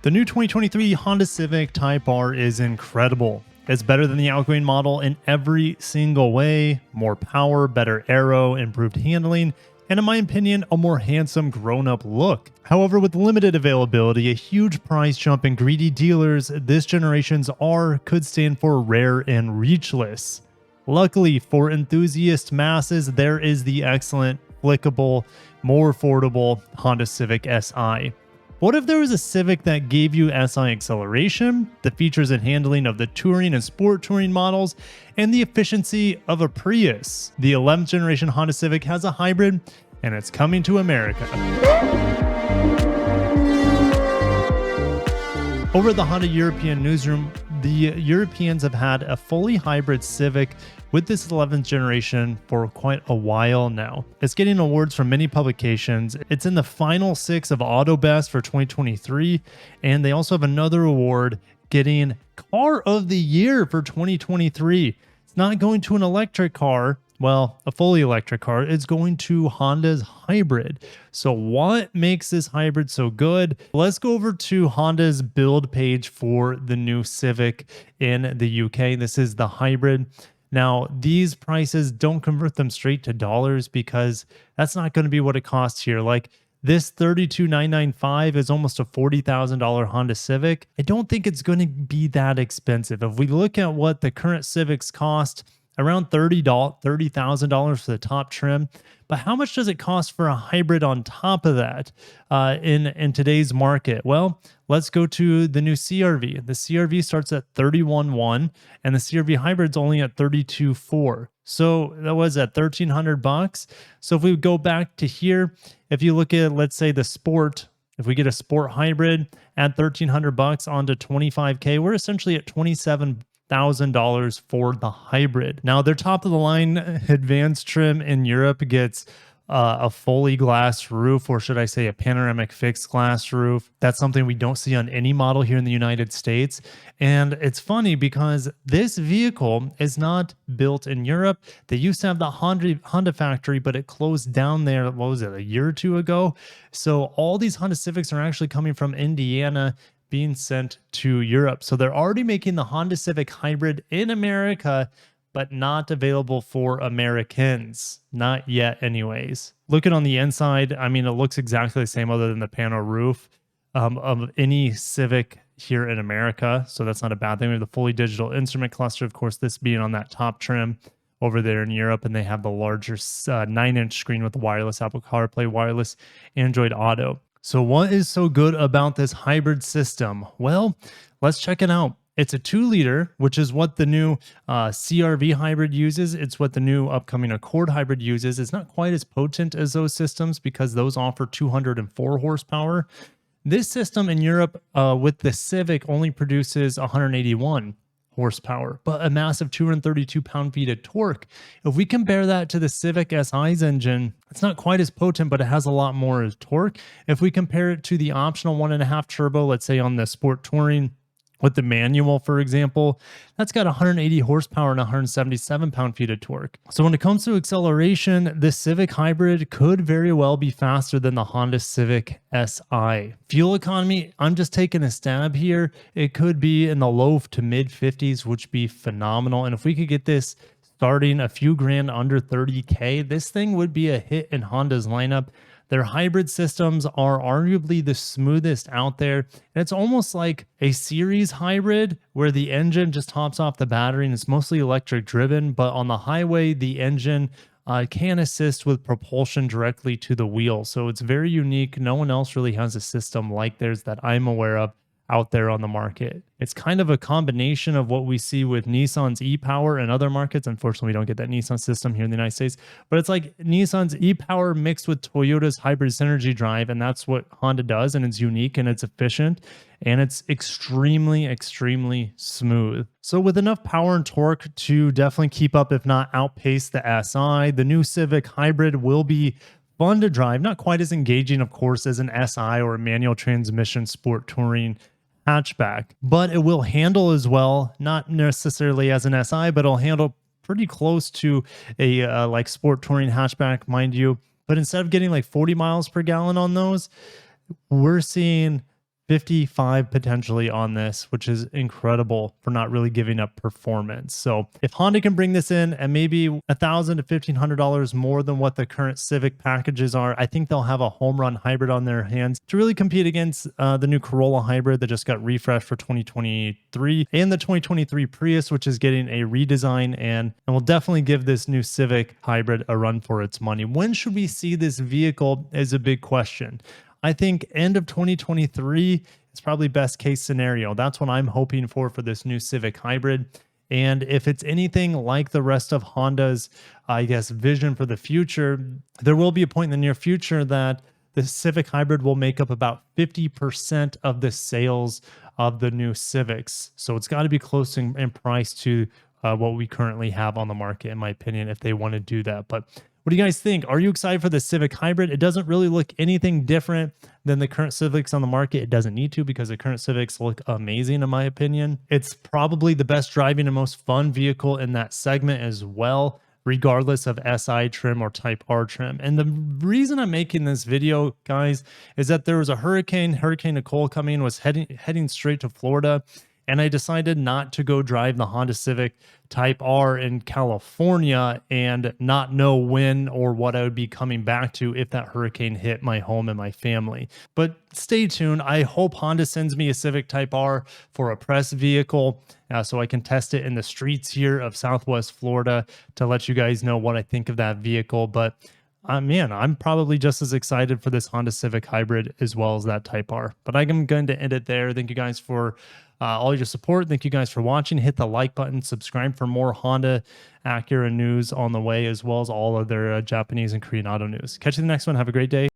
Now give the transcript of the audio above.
The new 2023 Honda Civic Type R is incredible. It's better than the outgoing model in every single way. More power, better aero, improved handling, and in my opinion, a more handsome grown-up look. However, with limited availability, a huge price jump, and greedy dealers, this generation's R could stand for Rare and Reachless. Luckily for enthusiast masses, there is the excellent, flickable, more affordable Honda Civic Si. What if there was a Civic that gave you SI acceleration, the features and handling of the touring and sport touring models, and the efficiency of a Prius? The 11th generation Honda Civic has a hybrid, and it's coming to America. Over at the Honda European newsroom, the Europeans have had a fully hybrid Civic with this 11th generation for quite a while now. It's getting awards from many publications. It's in the final 6 of AutoBest for 2023, and they also have another award getting Car of the Year for 2023. It's not going to an electric car, well, a fully electric car. It's going to Honda's hybrid. So what makes this hybrid so good? Let's go over to Honda's build page for the new Civic in the UK. This is the hybrid. Now, these prices, don't convert them straight to dollars because that's not going to be what it costs here. Like this $32,995 is almost a $40,000 Honda Civic. I don't think it's going to be that expensive. If we look at what the current Civics cost, around $30,000 for the top trim. But how much does it cost for a hybrid on top of that in today's market? Well, let's go to the new CRV. The CRV starts at $31,100 and the CRV hybrid's only at $32,400. So that was at $1,300. So if we go back to here, if you look at, let's say the Sport, if we get a Sport hybrid at $1,300 onto $25K, we're essentially at $27,000 for the hybrid. Now, their top of the line advanced trim in Europe gets a fully glass roof, or should I say a panoramic fixed glass roof. That's something we don't see on any model here in the United States. And it's funny because this vehicle is not built in Europe. They used to have the Honda factory, but it closed down there, what was it, a year or two ago? So all these Honda Civics are actually coming from Indiana, being sent to Europe. So they're already making the Honda Civic Hybrid in America, but not available for Americans. Not yet anyways. Looking on the inside, I mean, it looks exactly the same other than the pano roof of any Civic here in America. So that's not a bad thing. We have the fully digital instrument cluster, of course, this being on that top trim over there in Europe, and they have the larger 9-inch screen with wireless Apple CarPlay, wireless Android Auto. So what is so good about this hybrid system? Well, let's check it out. It's a 2-liter, which is what the new CRV hybrid uses. It's what the new upcoming Accord hybrid uses. It's not quite as potent as those systems because those offer 204 horsepower. This system in Europe with the Civic only produces 181 horsepower, but a massive 232 pound-feet of torque. If we compare that to the Civic Si's engine, it's not quite as potent, but it has a lot more torque. If we compare it to the optional 1.5 turbo, let's say on the Sport Touring with the manual, for example, that's got 180 horsepower and 177 pound-feet of torque. So when it comes to acceleration, the Civic Hybrid could very well be faster than the Honda Civic Si. Fuel economy, I'm just taking a stab here. It could be in the low to mid 50s, which would be phenomenal. And if we could get this starting a few grand under 30K, this thing would be a hit in Honda's lineup. Their hybrid systems are arguably the smoothest out there. And it's almost like a series hybrid where the engine just hops off the battery and it's mostly electric driven. But on the highway, the engine can assist with propulsion directly to the wheel. So it's very unique. No one else really has a system like theirs that I'm aware of out there on the market. It's kind of a combination of what we see with Nissan's e-Power and other markets. Unfortunately, we don't get that Nissan system here in the United States, but it's like Nissan's e-Power mixed with Toyota's hybrid synergy drive, and that's what Honda does, and it's unique and it's efficient and it's extremely, extremely smooth. So with enough power and torque to definitely keep up, if not outpace the Si, the new Civic Hybrid will be fun to drive, not quite as engaging, of course, as an Si or a manual transmission sport touring hatchback, but it will handle as well, not necessarily as an Si, but it'll handle pretty close to a like sport touring hatchback, mind you. But instead of getting like 40 miles per gallon on those, we're seeing 55 potentially on this, which is incredible for not really giving up performance. So if Honda can bring this in and maybe $1,000 to $1,500 more than what the current Civic packages are, I think they'll have a home run hybrid on their hands to really compete against the new Corolla hybrid that just got refreshed for 2023 and the 2023 Prius, which is getting a redesign, and will definitely give this new Civic hybrid a run for its money. When should we see this vehicle is a big question. I think end of 2023 is probably best case scenario. That's what I'm hoping for this new Civic Hybrid. And if it's anything like the rest of Honda's, I guess, vision for the future, there will be a point in the near future that the Civic Hybrid will make up about 50% of the sales of the new Civics. So it's got to be close in price to what we currently have on the market, in my opinion, if they want to do that. But what do you guys think? Are you excited for the Civic Hybrid? It doesn't really look anything different than the current Civics on the market. It doesn't need to, because the current Civics look amazing, in my opinion. It's probably the best driving and most fun vehicle in that segment as well, regardless of SI trim or Type R trim. And the reason I'm making this video, guys, is that there was a Hurricane Nicole coming, was heading straight to Florida. And I decided not to go drive the Honda Civic Type R in California and not know when or what I would be coming back to if that hurricane hit my home and my family. But stay tuned. I hope Honda sends me a Civic Type R for a press vehicle so I can test it in the streets here of Southwest Florida to let you guys know what I think of that vehicle. But man, I'm probably just as excited for this Honda Civic Hybrid as well as that Type R. But I'm going to end it there. Thank you guys for all your support. Thank you guys for watching. Hit the like button, subscribe for more Honda, Acura news on the way, as well as all other Japanese and Korean auto news. Catch you in the next one. Have a great day.